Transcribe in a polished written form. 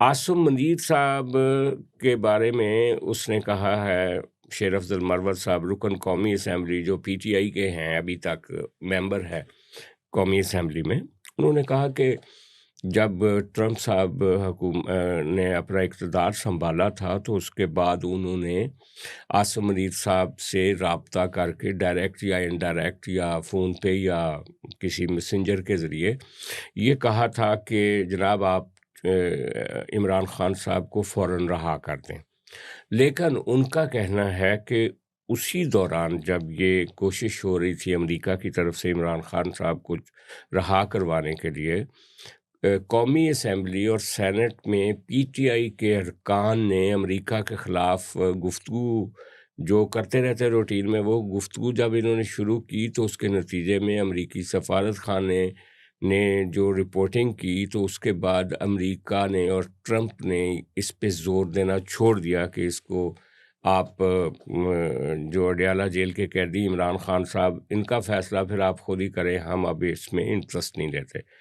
عاصم منیر صاحب کے بارے میں اس نے کہا ہے، شیر افضل مرور صاحب رکن قومی اسمبلی جو پی ٹی آئی کے ہیں، ابھی تک ممبر ہے قومی اسمبلی میں، انہوں نے کہا کہ جب ٹرمپ صاحب نے اپنا اقتدار سنبھالا تھا تو اس کے بعد انہوں نے عاصم منیر صاحب سے رابطہ کر کے ڈائریکٹ یا انڈائریکٹ یا فون پہ یا کسی میسنجر کے ذریعے یہ کہا تھا کہ جناب آپ عمران خان صاحب کو فوراً رہا کر دیں، لیکن ان کا کہنا ہے کہ اسی دوران جب یہ کوشش ہو رہی تھی امریکہ کی طرف سے عمران خان صاحب کو رہا کروانے کے لیے، قومی اسمبلی اور سینٹ میں پی ٹی آئی کے ارکان نے امریکہ کے خلاف گفتگو جو کرتے رہتے روٹین میں، وہ گفتگو جب انہوں نے شروع کی تو اس کے نتیجے میں امریکی سفارت خانے نے جو رپورٹنگ کی تو اس کے بعد امریکہ نے اور ٹرمپ نے اس پہ زور دینا چھوڑ دیا کہ اس کو آپ جو اڈیالہ جیل کے قیدی عمران خان صاحب، ان کا فیصلہ پھر آپ خود ہی کریں، ہم اب اس میں انٹرسٹ نہیں لیتے۔